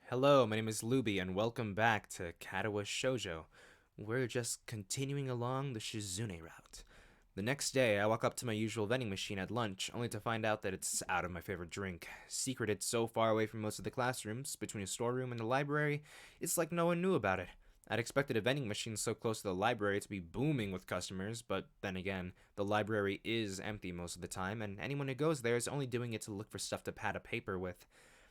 Hello, my name is Luby, and welcome back to Katawa Shoujo. We're just continuing along the Shizune route. The next day, I walk up to my usual vending machine at lunch, only to find out that it's out of my favorite drink. Secreted so far away from most of the classrooms, between a storeroom and the library, it's like no one knew about it. I'd expected a vending machine so close to the library to be booming with customers, but then again, the library is empty most of the time, and anyone who goes there is only doing it to look for stuff to pad a paper with.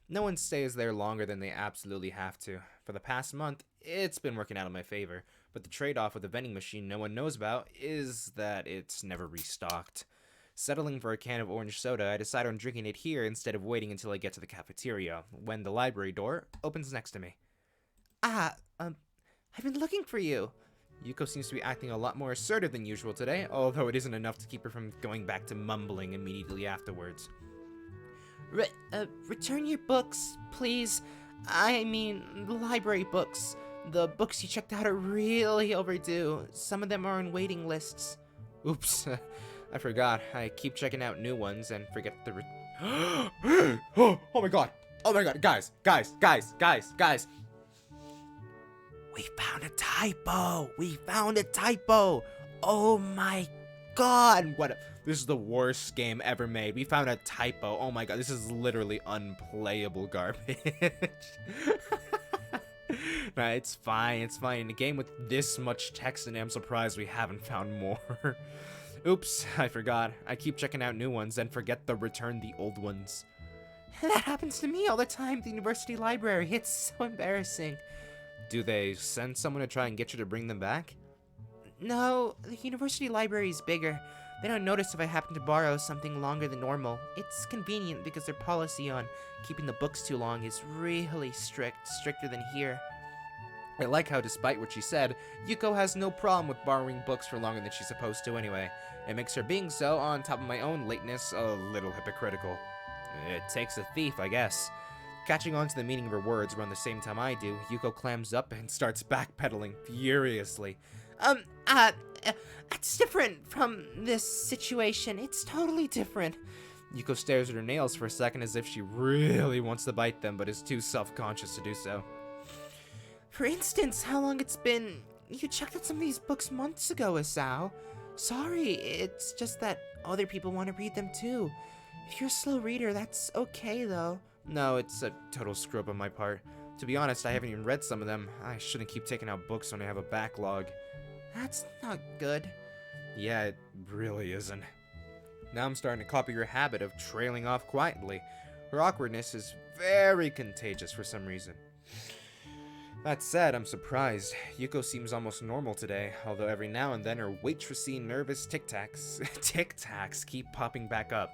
No one stays there longer than they absolutely have to. For the past month, it's been working out in my favor, but the trade off with the vending machine no one knows about is that it's never restocked. Settling for a can of orange soda, I decide on drinking it here instead of waiting until I get to the cafeteria, when the library door opens next to me. Ah, I've been looking for you. Yuko seems to be acting a lot more assertive than usual today, although it isn't enough to keep her from going back to mumbling immediately afterwards. Return your books, please. I mean, library books. The books you checked out are really overdue. Some of them are on waiting lists. Oops, I forgot. I keep checking out new ones and forget the. Oh my god! Oh my god, guys! We found a typo! We found a typo! Oh my god! What? This is the worst game ever made. We found a typo. Oh my god, this is literally unplayable garbage. Nah, it's fine. It's fine. In a game with this much text in it, I'm surprised we haven't found more. Oops, I forgot. I keep checking out new ones and forget to return the old ones. That happens to me all the time at the university library. It's so embarrassing. Do they send someone to try and get you to bring them back? No, the university library is bigger. They don't notice if I happen to borrow something longer than normal. It's convenient because their policy on keeping the books too long is really strict, stricter than here. I like how, despite what she said, Yuko has no problem with borrowing books for longer than she's supposed to anyway. It makes her being so, on top of my own lateness, a little hypocritical. It takes a thief, I guess. Catching on to the meaning of her words around the same time I do, Yuko clams up and starts backpedaling furiously. It's different from this situation. It's totally different. Yuko stares at her nails for a second as if she really wants to bite them, but is too self-conscious to do so. For instance, how long it's been. You checked out some of these books months ago, Asao. Sorry, it's just that other people want to read them too. If you're a slow reader, that's okay though. No, it's a total screw up on my part. To be honest, I haven't even read some of them. I shouldn't keep taking out books when I have a backlog. That's not good. Yeah, it really isn't. Now I'm starting to copy her habit of trailing off quietly. Her awkwardness is very contagious for some reason. That said, I'm surprised. Yuko seems almost normal today, although every now and then her waitressy nervous tic-tacs keep popping back up.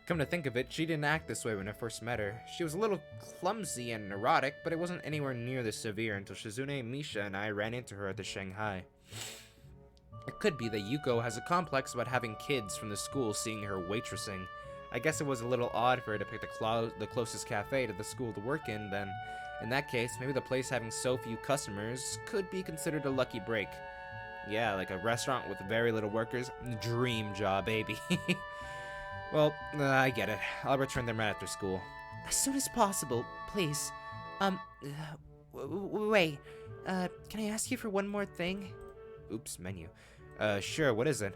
Come to think of it, she didn't act this way when I first met her. She was a little clumsy and neurotic, but it wasn't anywhere near this severe until Shizune, Misha, and I ran into her at the Shanghai. It could be that Yuko has a complex about having kids from the school seeing her waitressing. I guess it was a little odd for her to pick the closest cafe to the school to work in, then. In that case, maybe the place having so few customers could be considered a lucky break. Yeah, like a restaurant with very little workers. Dream job, baby. Well, I get it. I'll return them right after school. As soon as possible, please. Wait. Can I ask you for one more thing? Oops, menu. Sure, what is it?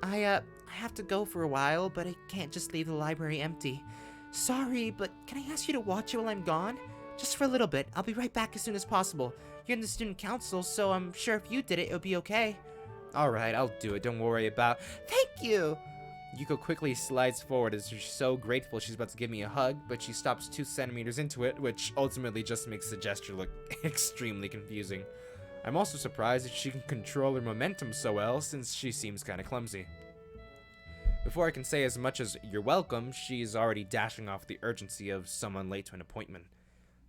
I have to go for a while, but I can't just leave the library empty. Sorry, but can I ask you to watch it while I'm gone? Just for a little bit. I'll be right back as soon as possible. You're in the student council, so I'm sure if you did it, it would be okay. Alright, I'll do it. Don't worry about. Thank you! Yuko quickly slides forward as she's so grateful she's about to give me a hug, but she stops 2 centimeters into it, which ultimately just makes the gesture look extremely confusing. I'm also surprised that she can control her momentum so well, since she seems kinda clumsy. Before I can say as much as "you're welcome," she's already dashing off the urgency of someone late to an appointment.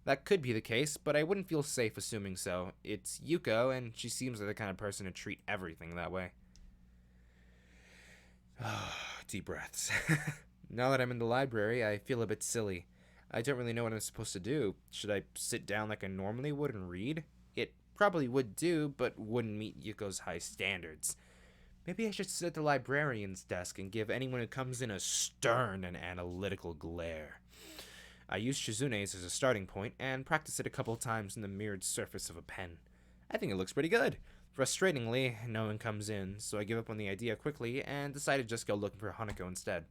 That could be the case, but I wouldn't feel safe assuming so. It's Yuko, and she seems like the kind of person to treat everything that way. Deep breaths. Now that I'm in the library, I feel a bit silly. I don't really know what I'm supposed to do. Should I sit down like I normally would and read? It probably would do, but wouldn't meet Yuko's high standards. Maybe I should sit at the librarian's desk and give anyone who comes in a stern and analytical glare. I use Shizune's as a starting point and practice it a couple times in the mirrored surface of a pen. I think it looks pretty good. Frustratingly, no one comes in, so I give up on the idea quickly and decide to just go looking for Hanako instead.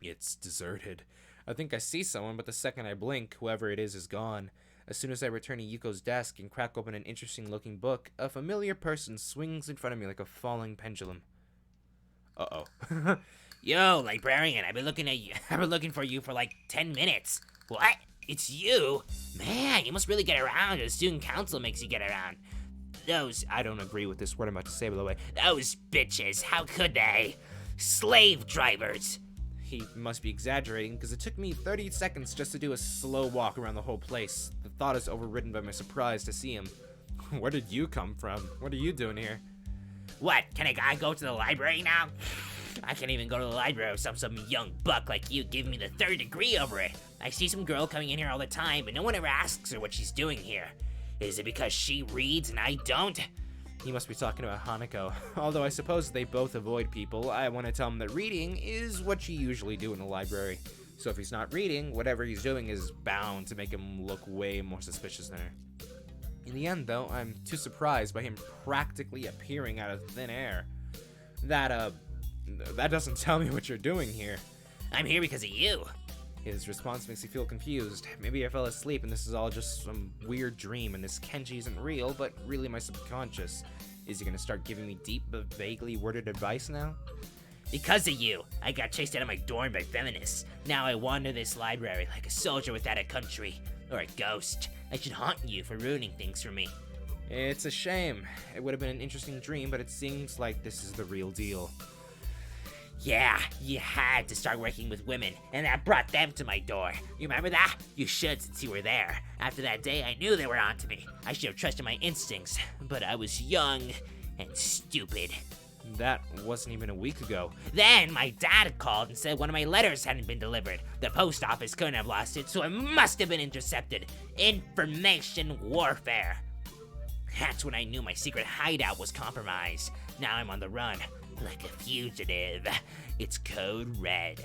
It's deserted. I think I see someone, but the second I blink, whoever it is gone. As soon as I return to Yuko's desk and crack open an interesting-looking book, a familiar person swings in front of me like a falling pendulum. Uh-oh. Yo, librarian, I've been looking for you for like 10 minutes. What? It's you? Man, you must really get around. The student council makes you get around. I don't agree with this word I'm about to say, by the way. Those bitches, how could they? Slave drivers. He must be exaggerating, because it took me 30 seconds just to do a slow walk around the whole place. The thought is overridden by my surprise to see him. Where did you come from? What are you doing here? What, can a guy go to the library now? I can't even go to the library without some young buck like you giving me the third degree over it. I see some girl coming in here all the time, but no one ever asks her what she's doing here. Is it because she reads and I don't? He must be talking about Hanako. Although I suppose they both avoid people, I want to tell him that reading is what you usually do in a library. So if he's not reading, whatever he's doing is bound to make him look way more suspicious than her. In the end, though, I'm too surprised by him practically appearing out of thin air. That doesn't tell me what you're doing here. I'm here because of you. His response makes me feel confused. Maybe I fell asleep and this is all just some weird dream and this Kenji isn't real, but really my subconscious. Is he gonna start giving me deep but vaguely worded advice now? Because of you, I got chased out of my dorm by feminists. Now I wander this library like a soldier without a country. Or a ghost. I should haunt you for ruining things for me. It's a shame. It would have been an interesting dream, but it seems like this is the real deal. Yeah, you had to start working with women, and that brought them to my door. You remember that? You should, since you were there. After that day, I knew they were onto me. I should have trusted my instincts, but I was young and stupid. That wasn't even a week ago. Then my dad called and said one of my letters hadn't been delivered. The post office couldn't have lost it, so it must have been intercepted. Information warfare. That's when I knew my secret hideout was compromised. Now I'm on the run, like a fugitive. It's code red.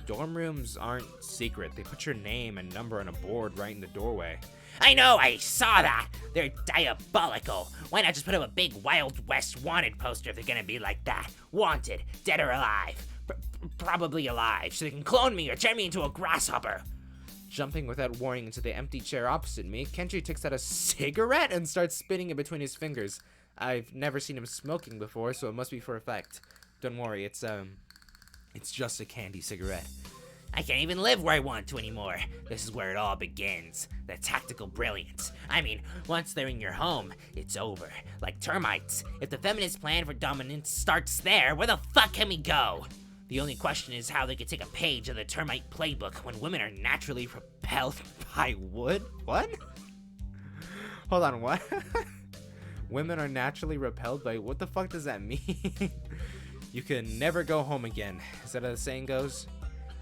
Dorm rooms aren't secret. They put your name and number on a board right in the doorway. I know, I saw that. They're diabolical. Why not just put up a big Wild West wanted poster if they're gonna be like that? Wanted, dead or alive. Probably alive, so they can clone me or turn me into a grasshopper. Jumping without warning into the empty chair opposite me, Kenji takes out a cigarette and starts spinning it between his fingers. I've never seen him smoking before, so it must be for effect. Don't worry, it's just a candy cigarette. I can't even live where I want to anymore. This is where it all begins. The tactical brilliance. I mean, once they're in your home, it's over. Like termites. If the feminist plan for dominance starts there, where the fuck can we go? The only question is how they could take a page of the termite playbook when women are naturally repelled by wood? What? Hold on, what? Women are naturally repelled by what the fuck does that mean? You can never go home again. Is that how the saying goes?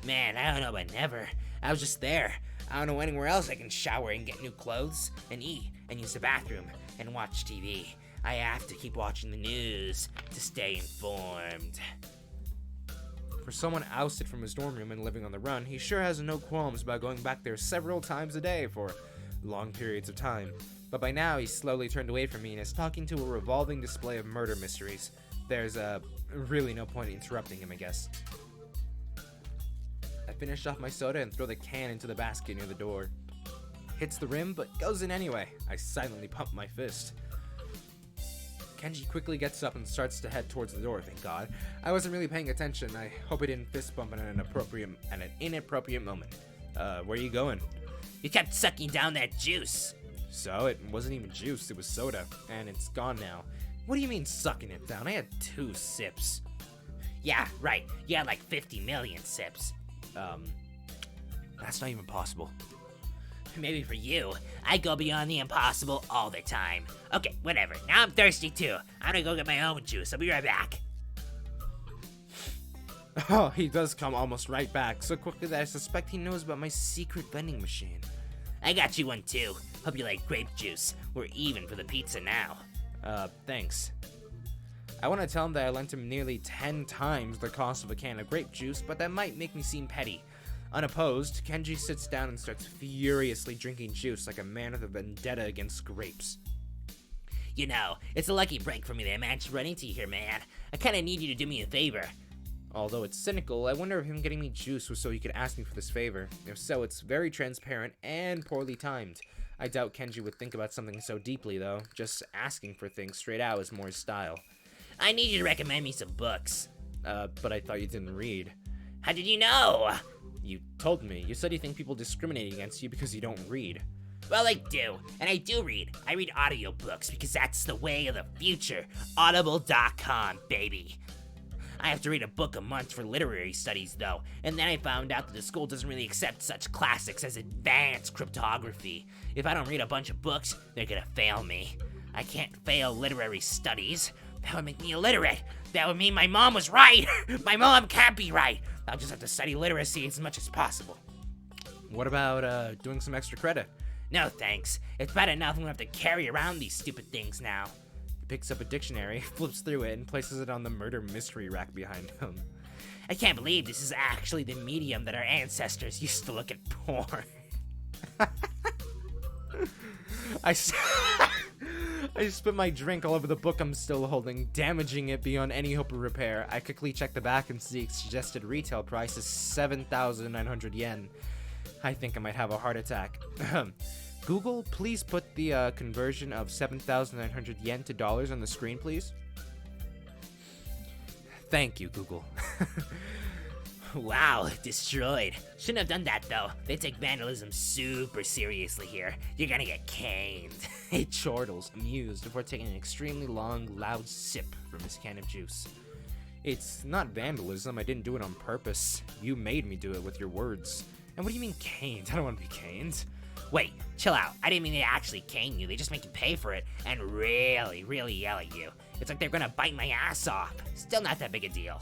Man, I don't know about never. I was just there. I don't know anywhere else I can shower and get new clothes and eat and use the bathroom and watch TV. I have to keep watching the news to stay informed. For someone ousted from his dorm room and living on the run, he sure has no qualms about going back there several times a day for long periods of time. But by now, he's slowly turned away from me and is talking to a revolving display of murder mysteries. There's really no point in interrupting him, I guess. I finish off my soda and throw the can into the basket near the door. Hits the rim, but goes in anyway. I silently pump my fist. Kenji quickly gets up and starts to head towards the door, thank God. I wasn't really paying attention. I hope I didn't fist bump at an inappropriate moment. Where are you going? You kept sucking down that juice. So, it wasn't even juice, it was soda. And it's gone now. What do you mean sucking it down? I had 2 sips. Yeah, right. You had like 50 million sips. That's not even possible. Maybe for you. I go beyond the impossible all the time. Okay, whatever. Now I'm thirsty too. I'm gonna go get my own juice. I'll be right back. Oh, he does come almost right back, so quickly that I suspect he knows about my secret vending machine. I got you one too. Hope you like grape juice. We're even for the pizza now. Thanks. I want to tell him that I lent him nearly 10 times the cost of a can of grape juice, but that might make me seem petty. Unopposed, Kenji sits down and starts furiously drinking juice like a man with a vendetta against grapes. You know, it's a lucky break for me that I managed to run into you here, man. I kinda need you to do me a favor. Although it's cynical, I wonder if him getting me juice was so he could ask me for this favor. If so, it's very transparent and poorly timed. I doubt Kenji would think about something so deeply, though. Just asking for things straight out is more his style. I need you to recommend me some books. But I thought you didn't read. How did you know? You told me. You said you think people discriminate against you because you don't read. Well, I do, and I do read. I read audiobooks because that's the way of the future. Audible.com, baby. I have to read a book a month for literary studies, though, and then I found out that the school doesn't really accept such classics as advanced cryptography. If I don't read a bunch of books, they're gonna fail me. I can't fail literary studies. That would make me illiterate. That would mean my mom was right. My mom can't be right. I'll just have to study literacy as much as possible. What about, doing some extra credit? No thanks. It's bad enough I'm gonna have to carry around these stupid things now. He picks up a dictionary, flips through it, and places it on the murder mystery rack behind him. I can't believe this is actually the medium that our ancestors used to look at porn. I spit my drink all over the book I'm still holding, damaging it beyond any hope of repair. I quickly check the back and see its suggested retail price is 7,900 yen. I think I might have a heart attack. Google, please put the conversion of 7,900 yen to dollars on the screen, please. Thank you, Google. Wow, destroyed. Shouldn't have done that though. They take vandalism super seriously here. You're gonna get caned. He chortles, amused, before taking an extremely long, loud sip from his can of juice. It's not vandalism. I didn't do it on purpose. You made me do it with your words. And what do you mean caned? I don't want to be caned. Wait, chill out. I didn't mean they actually cane you. They just make you pay for it and really, really yell at you. It's like they're gonna bite my ass off. Still not that big a deal.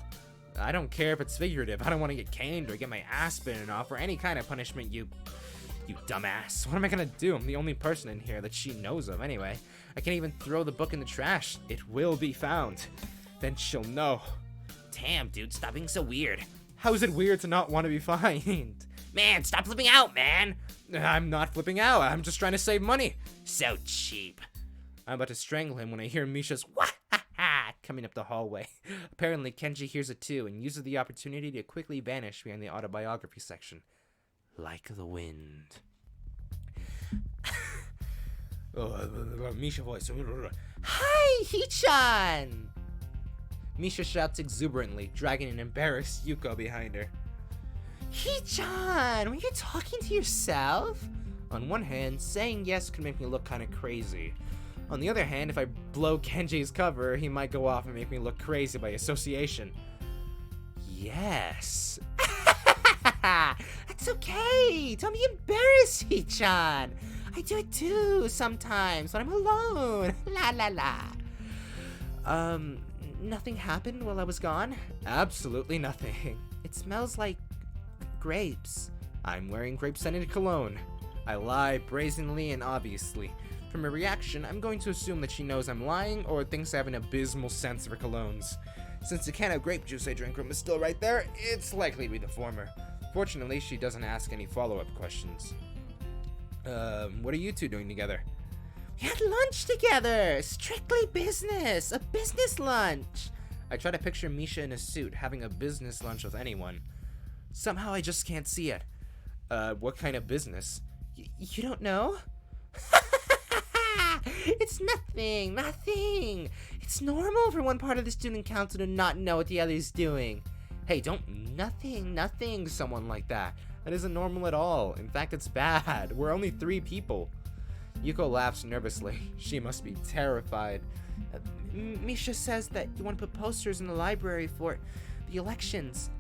I don't care if it's figurative. I don't want to get caned or get my ass bitten off or any kind of punishment, you dumbass. What am I gonna do? I'm the only person in here that she knows of anyway. I can't even throw the book in the trash. It will be found. Then she'll know. Damn, dude, stop being so weird. How is it weird to not want to be fined? Man, stop flipping out, man. I'm not flipping out. I'm just trying to save money. So cheap. I'm about to strangle him when I hear Misha's wah-ha-ha coming up the hallway. Apparently, Kenji hears it too and uses the opportunity to quickly vanish behind the autobiography section. Like the wind. Misha voice. Hi, Hichan! Misha shouts exuberantly, dragging an embarrassed Yuko behind her. Hichan, were you talking to yourself? On one hand, saying yes could make me look kind of crazy. On the other hand, if I blow Kenji's cover, he might go off and make me look crazy by association. Yes. That's okay. Don't be embarrassed, Hichan. I do it too sometimes when I'm alone. La la la. Nothing happened while I was gone? Absolutely nothing. It smells like grapes. I'm wearing grape-scented cologne. I lie brazenly and obviously. From her reaction, I'm going to assume that she knows I'm lying or thinks I have an abysmal sense for colognes. Since the can of grape juice I drank from is still right there, it's likely to be the former. Fortunately, she doesn't ask any follow-up questions. What are you two doing together? We had lunch together! Strictly business! A business lunch! I try to picture Misha in a suit having a business lunch with anyone. Somehow I just can't see it. What kind of business? You don't know? It's nothing. It's normal for one part of the student council to not know what the other's doing. Hey, don't nothing someone like that. That isn't normal at all. In fact, it's bad. We're only 3 people. Yuko laughs nervously. She must be terrified. Misha says that you want to put posters in the library for the elections.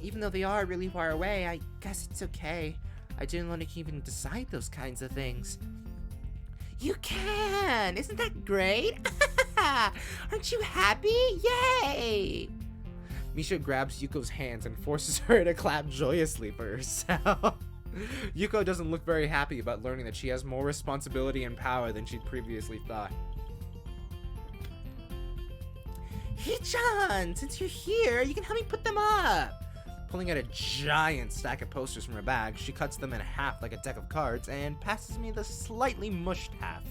Even though they are really far away, I guess it's okay. I didn't want to even decide those kinds of things. You can! Isn't that great? Aren't you happy? Yay! Misha grabs Yuko's hands and forces her to clap joyously for herself. Yuko doesn't look very happy about learning that she has more responsibility and power than she'd previously thought. Hichan, since you're here, you can help me put them up. Pulling out a giant stack of posters from her bag, she cuts them in half like a deck of cards and passes me the slightly mushed half.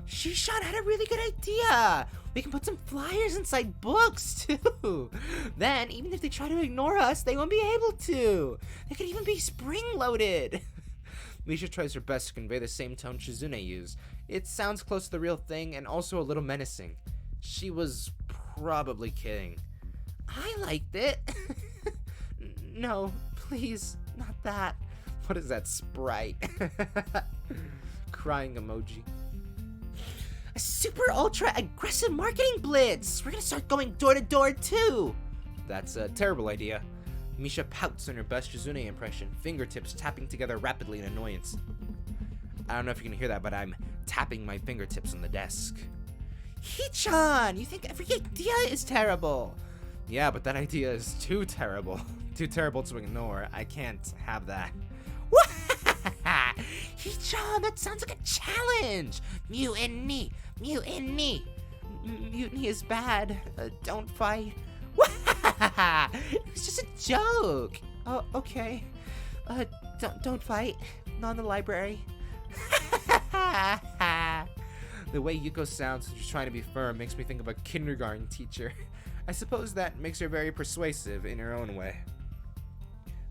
Shishan had a really good idea! We can put some flyers inside books, too! Then, even if they try to ignore us, they won't be able to! They could even be spring-loaded! Misha tries her best to convey the same tone Shizune used. It sounds close to the real thing and also a little menacing. She was probably kidding. I liked it! No, please, not that. What is that, Sprite? Crying emoji. A super ultra aggressive marketing blitz! We're gonna start going door to door too! That's a terrible idea. Misha pouts in her best Shizune impression, fingertips tapping together rapidly in annoyance. I don't know if you can hear that, but I'm tapping my fingertips on the desk. Hee-chan! You think every idea is terrible! Yeah, but that idea is too terrible. Too terrible to ignore. I can't have that. Hee-chan, that sounds like a challenge! Mutiny! Mutiny! Mutiny is bad. Don't fight. It was just a joke! Oh, okay. Don't fight. Not in the library. The way Yuko sounds when she's trying to be firm makes me think of a kindergarten teacher. I suppose that makes her very persuasive in her own way.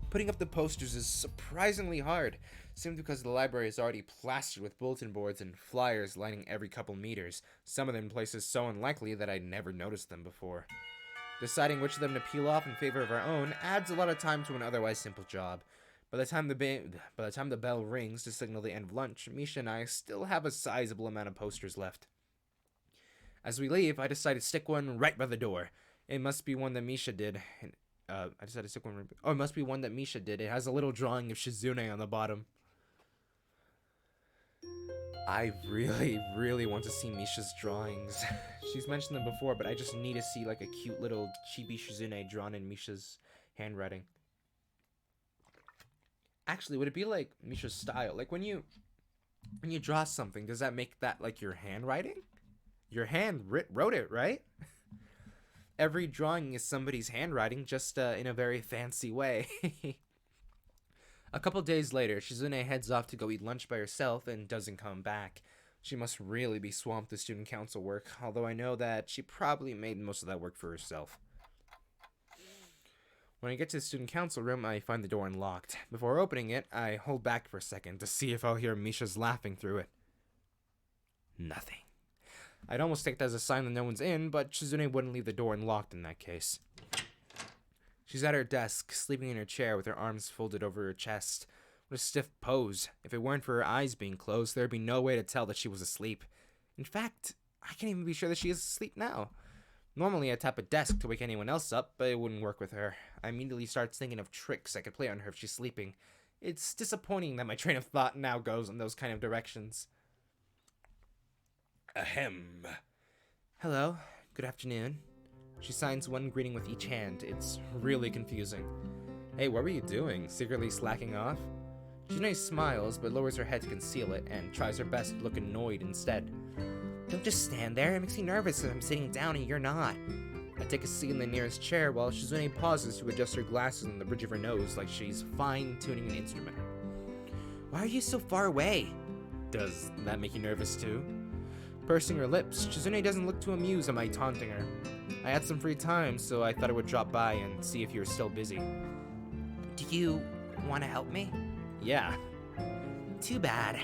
Putting up the posters is surprisingly hard, simply because the library is already plastered with bulletin boards and flyers lining every couple meters, some of them in places so unlikely that I'd never noticed them before. Deciding which of them to peel off in favor of our own adds a lot of time to an otherwise simple job. By the time the bell rings to signal the end of lunch, Misha and I still have a sizable amount of posters left. As we leave, I decide to stick one right by the door. It must be one that Misha did. It must be one that Misha did. It has a little drawing of Shizune on the bottom. I really, really want to see Misha's drawings. She's mentioned them before, but I just need to see like a cute little chibi Shizune drawn in Misha's handwriting. Actually, would it be like Misha's style? Like when you draw something, does that make that like your handwriting? Your hand wrote it, right? Every drawing is somebody's handwriting, just in a very fancy way. A couple days later, Shizune heads off to go eat lunch by herself and doesn't come back. She must really be swamped with student council work, although I know that she probably made most of that work for herself. When I get to the student council room, I find the door unlocked. Before opening it, I hold back for a second to see if I'll hear Misha's laughing through it. Nothing. I'd almost take that as a sign that no one's in, but Shizune wouldn't leave the door unlocked in that case. She's at her desk, sleeping in her chair with her arms folded over her chest. What a stiff pose. If it weren't for her eyes being closed, there'd be no way to tell that she was asleep. In fact, I can't even be sure that she is asleep now. Normally, I'd tap a desk to wake anyone else up, but it wouldn't work with her. I immediately start thinking of tricks I could play on her if she's sleeping. It's disappointing that my train of thought now goes in those kind of directions. Ahem. Hello. Good afternoon. She signs one greeting with each hand. It's really confusing. Hey, what were you doing? Secretly slacking off? Shizune smiles, but lowers her head to conceal it, and tries her best to look annoyed instead. Don't just stand there. It makes me nervous if I'm sitting down and you're not. I take a seat in the nearest chair while Shizune pauses to adjust her glasses on the bridge of her nose like she's fine-tuning an instrument. Why are you so far away? Does that make you nervous too? Pursing her lips, Shizune doesn't look too amused at my taunting her. I had some free time, so I thought I would drop by and see if you were still busy. Do you want to help me? Yeah. Too bad.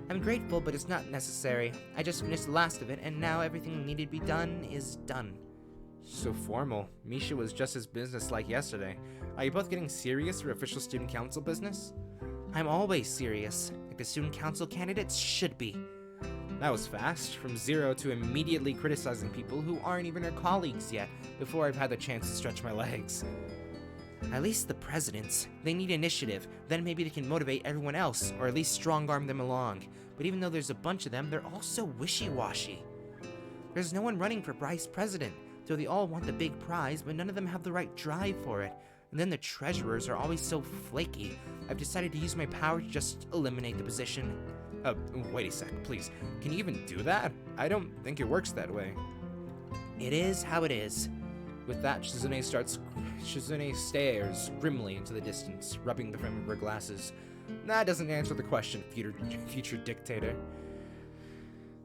I'm grateful, but it's not necessary. I just finished the last of it, and now everything that needed to be done is done. So formal. Misha was just as businesslike yesterday. Are you both getting serious for official student council business? I'm always serious, like the student council candidates should be. That was fast, from zero to immediately criticizing people who aren't even her colleagues yet, before I've had the chance to stretch my legs. At least the presidents. They need initiative, then maybe they can motivate everyone else, or at least strong-arm them along. But even though there's a bunch of them, they're all so wishy-washy. There's no one running for vice president, though they all want the big prize, but none of them have the right drive for it. And then the treasurers are always so flaky. I've decided to use my power to just eliminate the position. Wait a sec, please. Can you even do that? I don't think it works that way. It is how it is. With that, Shizune stares grimly into the distance, rubbing the frame of her glasses. That doesn't answer the question, future dictator.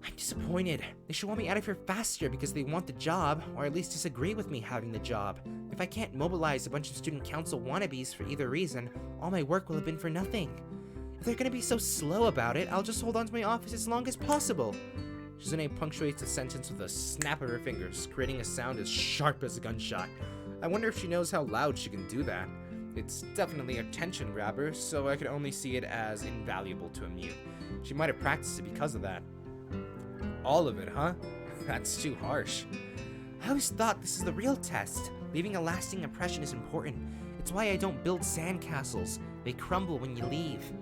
I'm disappointed. They should want me out of here faster because they want the job, or at least disagree with me having the job. If I can't mobilize a bunch of student council wannabes for either reason, all my work will have been for nothing. If they're gonna be so slow about it, I'll just hold on to my office as long as possible. Shizune punctuates the sentence with a snap of her fingers, creating a sound as sharp as a gunshot. I wonder if she knows how loud she can do that. It's definitely a attention grabber, so I could only see it as invaluable to a mute. She might have practiced it because of that. All of it, huh? That's too harsh. I always thought this is the real test. Leaving a lasting impression is important. It's why I don't build sandcastles. They crumble when you leave.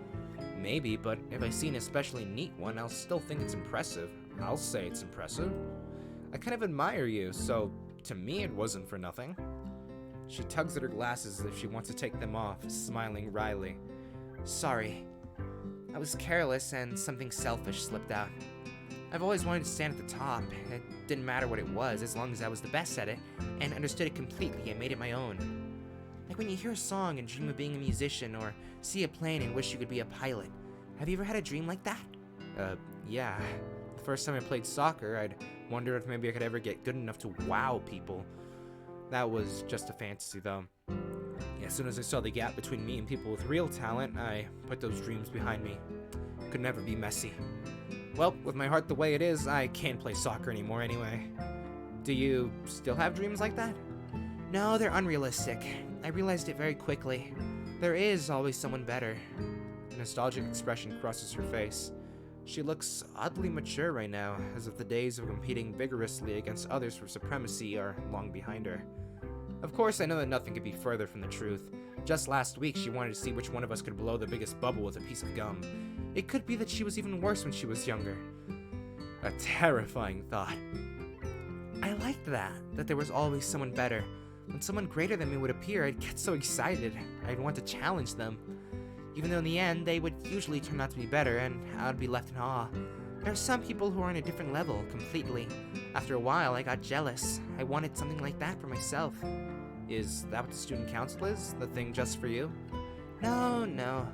Maybe, but if I see an especially neat one, I'll still think it's impressive. I'll say it's impressive. I kind of admire you, so to me it wasn't for nothing. She tugs at her glasses as if she wants to take them off, smiling wryly. Sorry. I was careless and something selfish slipped out. I've always wanted to stand at the top. It didn't matter what it was, as long as I was the best at it, and understood it completely and made it my own. Like when you hear a song and dream of being a musician, or see a plane and wish you could be a pilot. Have you ever had a dream like that? Yeah. The first time I played soccer, I'd wonder if maybe I could ever get good enough to wow people. That was just a fantasy, though. As soon as I saw the gap between me and people with real talent, I put those dreams behind me. Could never be messy. Well, with my heart the way it is, I can't play soccer anymore anyway. Do you still have dreams like that? No, they're unrealistic. I realized it very quickly. There is always someone better. A nostalgic expression crosses her face. She looks oddly mature right now, as if the days of competing vigorously against others for supremacy are long behind her. Of course, I know that nothing could be further from the truth. Just last week, she wanted to see which one of us could blow the biggest bubble with a piece of gum. It could be that she was even worse when she was younger. A terrifying thought. I liked that there was always someone better. When someone greater than me would appear, I'd get so excited. I'd want to challenge them. Even though in the end, they would usually turn out to be better, and I would be left in awe. There are some people who are on a different level, completely. After a while, I got jealous. I wanted something like that for myself. Is that what the student council is? The thing just for you? No.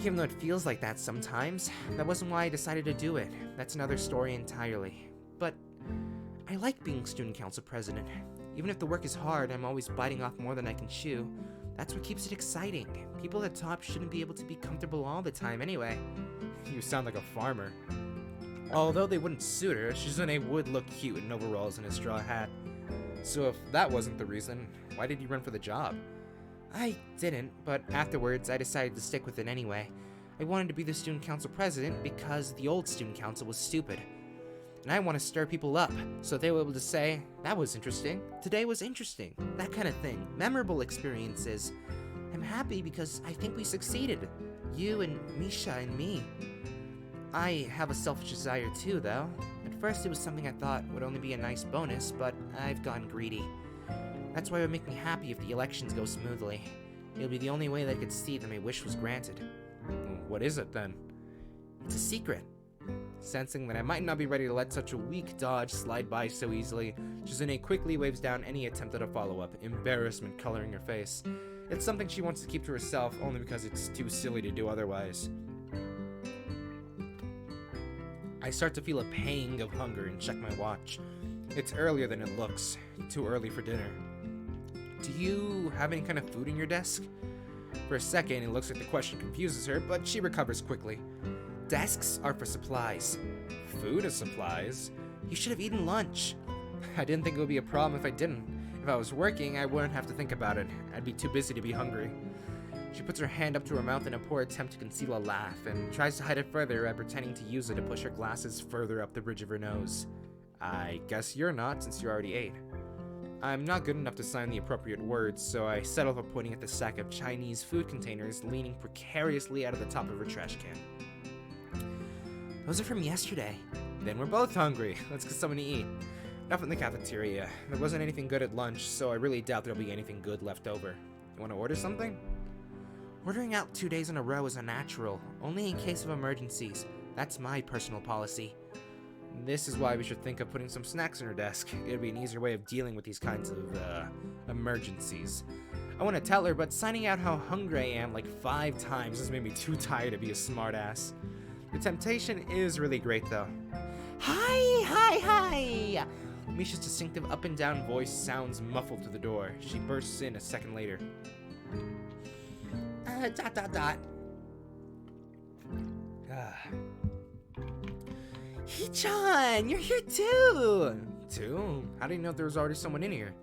Even though it feels like that sometimes, that wasn't why I decided to do it. That's another story entirely. But I like being student council president. Even if the work is hard, I'm always biting off more than I can chew. That's what keeps it exciting. People at top shouldn't be able to be comfortable all the time anyway. You sound like a farmer. Although they wouldn't suit her, Shizune would look cute in overalls and a straw hat. So if that wasn't the reason, why did you run for the job? I didn't, but afterwards I decided to stick with it anyway. I wanted to be the student council president because the old student council was stupid. And I want to stir people up, so they were able to say, that was interesting, today was interesting, that kind of thing, memorable experiences. I'm happy because I think we succeeded, you and Misha and me. I have a selfish desire too, though. At first it was something I thought would only be a nice bonus, but I've gotten greedy. That's why it would make me happy if the elections go smoothly. It'll be the only way that I could see that my wish was granted. What is it then? It's a secret. Sensing that I might not be ready to let such a weak dodge slide by so easily, Shizune quickly waves down any attempt at a follow-up, embarrassment coloring her face. It's something she wants to keep to herself only because it's too silly to do otherwise. I start to feel a pang of hunger and check my watch. It's earlier than it looks. Too early for dinner. Do you have any kind of food in your desk? For a second, it looks like the question confuses her, but she recovers quickly. Desks are for supplies. Food is supplies? You should have eaten lunch. I didn't think it would be a problem if I didn't. If I was working, I wouldn't have to think about it. I'd be too busy to be hungry. She puts her hand up to her mouth in a poor attempt to conceal a laugh, and tries to hide it further by pretending to use it to push her glasses further up the bridge of her nose. I guess you're not, since you already ate. I'm not good enough to sign the appropriate words, so I settle for pointing at the stack of Chinese food containers leaning precariously out of the top of her trash can. Those are from yesterday. Then we're both hungry. Let's get something to eat. Enough in the cafeteria. There wasn't anything good at lunch, so I really doubt there'll be anything good left over. You want to order something? Ordering out 2 days in a row is unnatural, only in case of emergencies. That's my personal policy. This is why we should think of putting some snacks on her desk. It'd be an easier way of dealing with these kinds of, emergencies. I want to tell her, but signing out how hungry I am like 5 times has made me too tired to be a smartass. The temptation is really great, though. Hi! Misha's distinctive up and down voice sounds muffled through the door. She bursts in a second later. Hee-chan, you're here too! Two? How do you know there was already someone in here?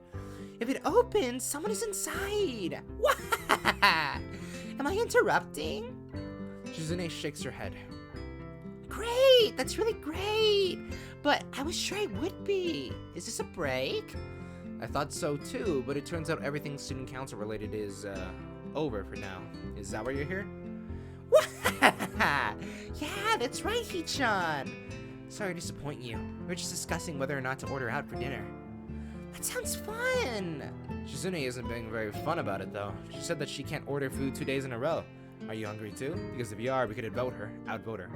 If it opens, someone is inside. Am I interrupting? Shizune shakes her head. Great, that's really great. But I was sure I would be. Is this a break? I thought so too, but it turns out everything student council related is, over for now. Is that why you're here? Yeah, that's right, Hee-chan. Sorry to disappoint you. We were just discussing whether or not to order out for dinner. That sounds fun. Shizune isn't being very fun about it, though. She said that she can't order food 2 days in a row. Are you hungry too? Because if you are, we could outvote her.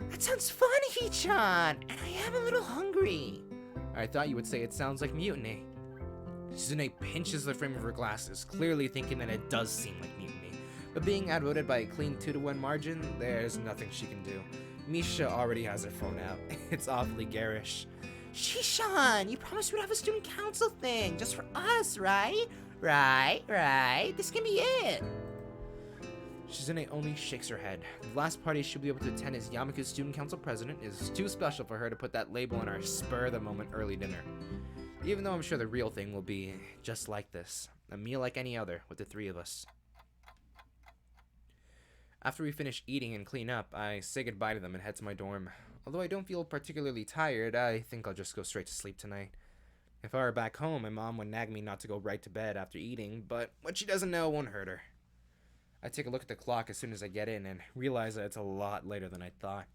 That sounds fun, Hee-chan. And I am a little hungry. I thought you would say it sounds like mutiny. Shizune pinches the frame of her glasses, clearly thinking that it does seem like mutiny. But being outvoted by a clean 2-to-1 margin, there's nothing she can do. Misha already has her phone out. It's awfully garish. Shishan, you promised we'd have a student council thing just for us, right? Right. This can be it. Shizune only shakes her head. The last party she'll be able to attend as Yamaku's student council president is too special for her to put that label on our spur-of-the-moment early dinner. Even though I'm sure the real thing will be just like this. A meal like any other with the 3 of us. After we finish eating and clean up, I say goodbye to them and head to my dorm. Although I don't feel particularly tired, I think I'll just go straight to sleep tonight. If I were back home, my mom would nag me not to go right to bed after eating, but what she doesn't know won't hurt her. I take a look at the clock as soon as I get in and realize that it's a lot later than I thought.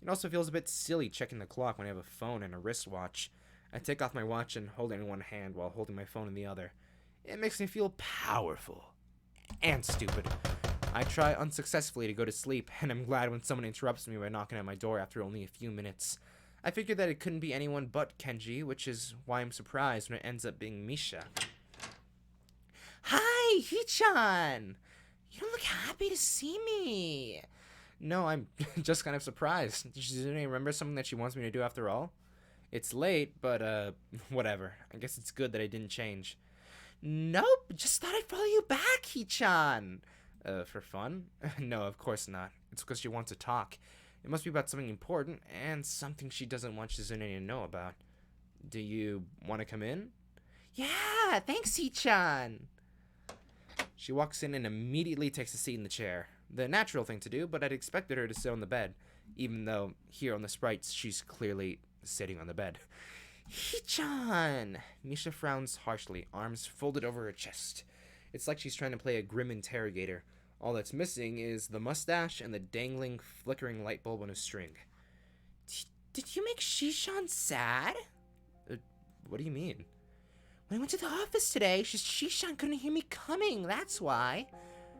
It also feels a bit silly checking the clock when I have a phone and a wristwatch. I take off my watch and hold it in one hand while holding my phone in the other. It makes me feel powerful. And stupid. I try unsuccessfully to go to sleep, and I'm glad when someone interrupts me by knocking at my door after only a few minutes. I figured that it couldn't be anyone but Kenji, which is why I'm surprised when it ends up being Misha. Hi, Hee-chan. You don't look happy to see me. No, I'm just kind of surprised. Does she remember something that she wants me to do after all? It's late, but, whatever. I guess it's good that I didn't change. Nope, just thought I'd follow you back, Hee-chan. For fun? No, of course not. It's because she wants to talk. It must be about something important, and something she doesn't want Shizune to know about. Do you want to come in? Yeah, thanks, Hee-chan. She walks in and immediately takes a seat in the chair. The natural thing to do, but I'd expected her to sit on the bed, even though here on the sprites she's clearly sitting on the bed. Hee-chan. Misha frowns harshly, arms folded over her chest. It's like she's trying to play a grim interrogator. All that's missing is the mustache and the dangling, flickering light bulb on a string. Did you make Shishan sad? What do you mean? When I went to the office today, Shishan couldn't hear me coming, that's why.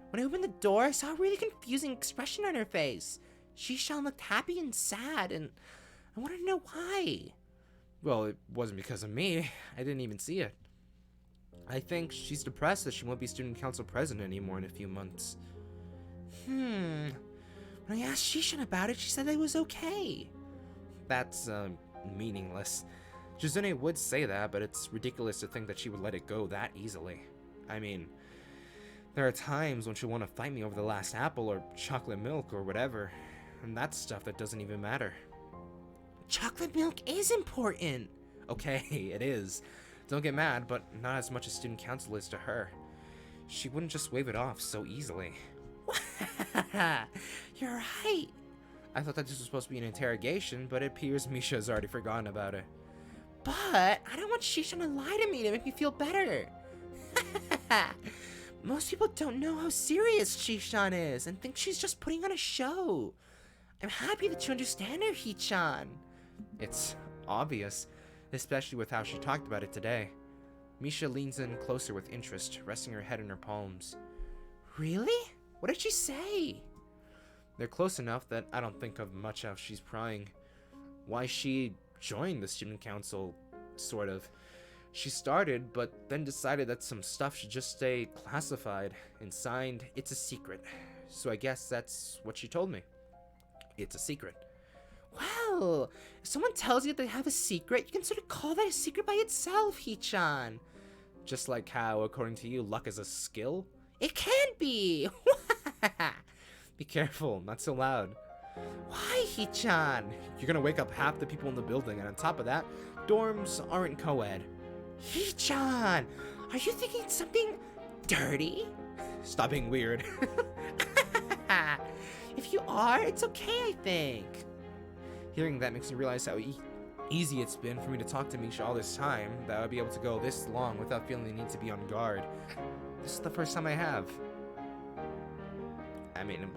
When I opened the door, I saw a really confusing expression on her face. Shishan looked happy and sad, and I wanted to know why. Well, it wasn't because of me. I didn't even see it. I think she's depressed that she won't be student council president anymore in a few months. When I asked Shishan about it, she said that it was okay. That's, meaningless. Shizune would say that, but it's ridiculous to think that she would let it go that easily. I mean, there are times when she'll want to fight me over the last apple or chocolate milk or whatever, and that's stuff that doesn't even matter. Chocolate milk is important. Okay, it is. Don't get mad, but not as much as student council is to her. She wouldn't just wave it off so easily. You're right. I thought that this was supposed to be an interrogation, but it appears Misha has already forgotten about it. But I don't want Shishan to lie to me to make me feel better. Most people don't know how serious Shishan is and think she's just putting on a show. I'm happy that you understand her, Hee-chan. It's obvious, especially with how she talked about it today. Misha leans in closer with interest, resting her head in her palms. Really? What did she say? They're close enough that I don't think of much how she's prying. Why she joined the student council, sort of. She started, but then decided that some stuff should just stay classified and signed, "It's a secret." So I guess that's what she told me. It's a secret. Well, if someone tells you they have a secret, you can sort of call that a secret by itself, Hichan. Just like how, according to you, luck is a skill? It can be! Be careful, not so loud. Why, Hichan? You're gonna wake up half the people in the building, and on top of that, dorms aren't co-ed. Hichan! Are you thinking something dirty? Stop being weird. If you are, it's okay, I think. Hearing that makes me realize how easy it's been for me to talk to Misha all this time, that I'd be able to go this long without feeling the need to be on guard. This is the first time I have. I mean,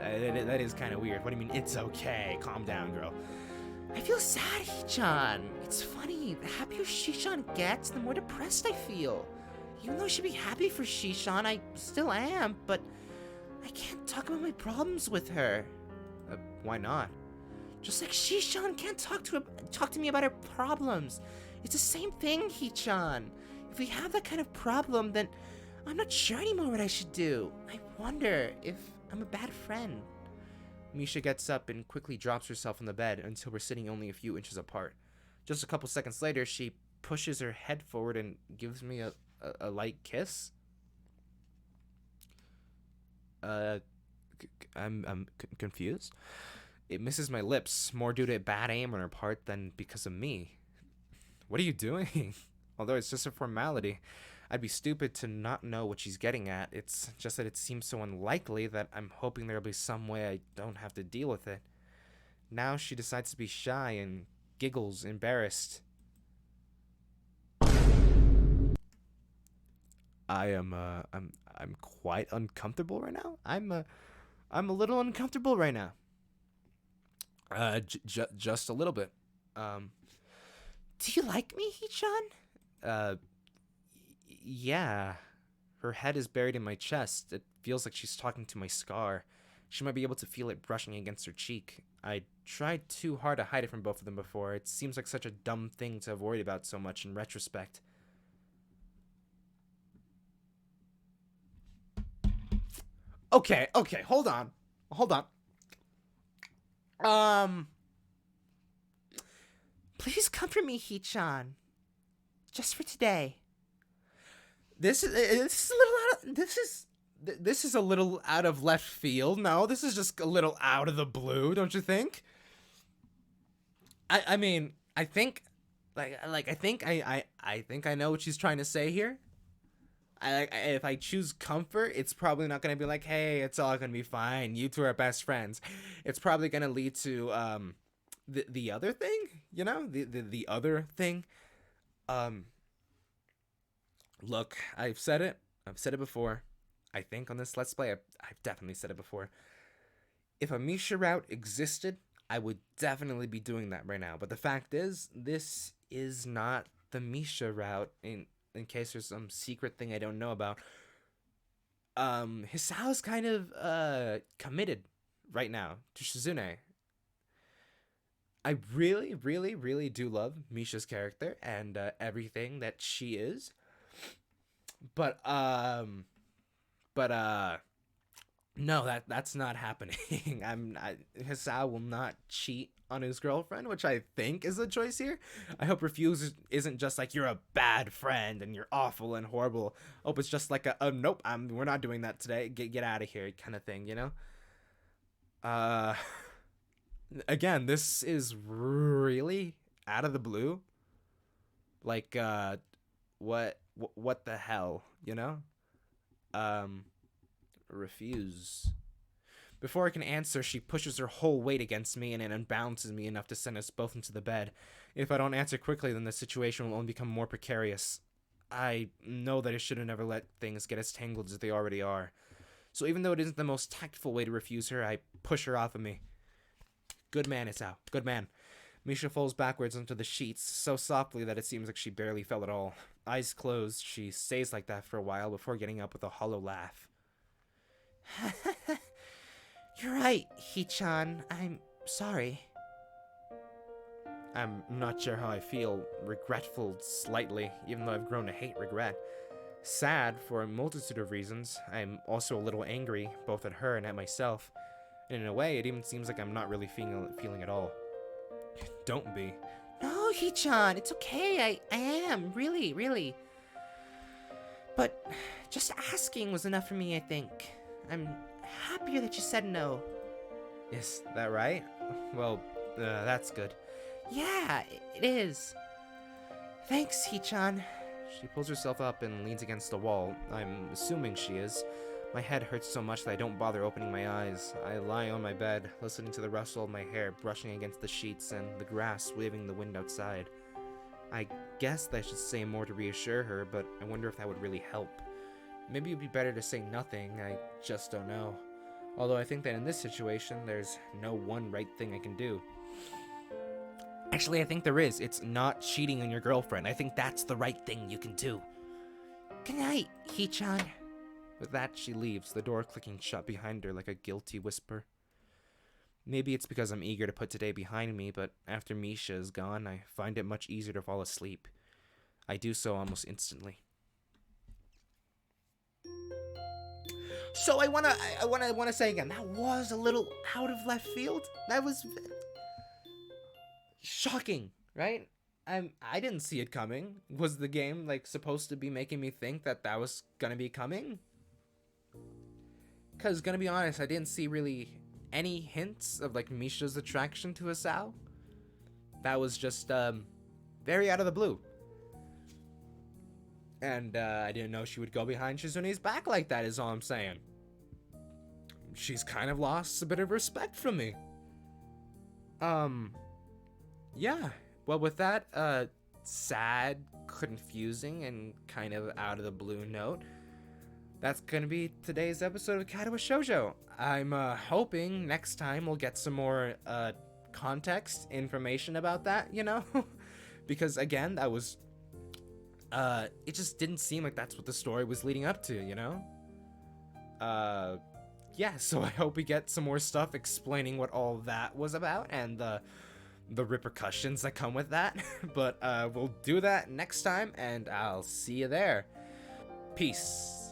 that is kind of weird. What do you mean, it's okay? Calm down, girl. I feel sad, Hichan. It's funny, the happier Shishan gets, the more depressed I feel. Even though I should be happy for Shishan, I still am, but I can't talk about my problems with her. Why not? Just like Shishan can't talk to me about her problems. It's the same thing, Hichan. If we have that kind of problem, then I'm not sure anymore what I should do. I wonder if I'm a bad friend. Misha gets up and quickly drops herself on the bed until we're sitting only a few inches apart. Just a couple seconds later, she pushes her head forward and gives me a light kiss. I'm confused. It misses my lips, more due to bad aim on her part than because of me. What are you doing? Although it's just a formality, I'd be stupid to not know what she's getting at. It's just that it seems so unlikely that I'm hoping there'll be some way I don't have to deal with it. Now she decides to be shy and giggles, embarrassed. I'm quite uncomfortable right now. I'm a little uncomfortable right now. Just a little bit. Do you like me, Hichan? Yeah. Her head is buried in my chest. It feels like she's talking to my scar. She might be able to feel it brushing against her cheek. I tried too hard to hide it from both of them before. It seems like such a dumb thing to have worried about so much in retrospect. Okay, hold on. Please comfort me, Hichan. Just for today. This is a little out of left field. No, this is just a little out of the blue, don't you think? I mean, I think I know what she's trying to say here. If I choose comfort, it's probably not gonna be like, hey, it's all gonna be fine. You two are best friends. It's probably gonna lead to the other thing, you know, the other thing. Look, I've said it before. I think on this Let's Play, I've definitely said it before. If a Misha route existed, I would definitely be doing that right now. But the fact is, this is not the Misha route. In case there's some secret thing I don't know about. Hisao's kind of committed right now to Shizune. I really, really, really do love Misha's character and everything that she is. But no, that's not happening. Hisao will not cheat on his girlfriend, which I think is the choice here. I hope Refuse isn't just like, you're a bad friend and you're awful and horrible. I hope it's just like nope, we're not doing that today. Get out of here kind of thing, you know? Again, this is really out of the blue. Like, what the hell, you know? Refuse. Before I can answer, she pushes her whole weight against me and it unbalances me enough to send us both into the bed. If I don't answer quickly, then the situation will only become more precarious. I know that I should have never let things get as tangled as they already are. So even though it isn't the most tactful way to refuse her, I push her off of me. Good man, Isao. Good man. Misha falls backwards onto the sheets, so softly that it seems like she barely fell at all. Eyes closed, she stays like that for a while before getting up with a hollow laugh. You're right, Hichan. I'm sorry. I'm not sure how I feel. Regretful slightly, even though I've grown to hate regret. Sad for a multitude of reasons. I'm also a little angry, both at her and at myself. And in a way, it even seems like I'm not really feeling at all. Don't be. No, Hichan, it's okay. I am, really, really. But just asking was enough for me, I think. I'm happier that you said no. Is that right? Well, that's good. Yeah, it is. Thanks, Hichan. She pulls herself up and leans against the wall. I'm assuming she is. My head hurts so much that I don't bother opening my eyes. I lie on my bed, listening to the rustle of my hair brushing against the sheets and the grass waving in the wind outside. I guess that I should say more to reassure her, but I wonder if that would really help. Maybe it'd be better to say nothing, I just don't know. Although I think that in this situation, there's no one right thing I can do. Actually, I think there is. It's not cheating on your girlfriend. I think that's the right thing you can do. Good night, Hichan. With that, she leaves, the door clicking shut behind her like a guilty whisper. Maybe it's because I'm eager to put today behind me, but after Misha is gone, I find it much easier to fall asleep. I do so almost instantly. So I wanna say again, that was a little out of left field. That was Shocking, right? I didn't see it coming. Was the game like supposed to be making me think that that was gonna be coming? Cause gonna be honest, I didn't see really any hints of like Misha's attraction to Asao. That was just very out of the blue. And I didn't know she would go behind Shizune's back like that, is all I'm saying. She's kind of lost a bit of respect from me. Yeah. Well, with that sad, confusing, and kind of out of the blue note, that's gonna be today's episode of Katawa Shoujo. I'm hoping next time we'll get some more context, information about that, you know? Because again, that was it just didn't seem like that's what the story was leading up to, you know? Yeah, so I hope we get some more stuff explaining what all that was about and the repercussions that come with that. But we'll do that next time, and I'll see you there. Peace.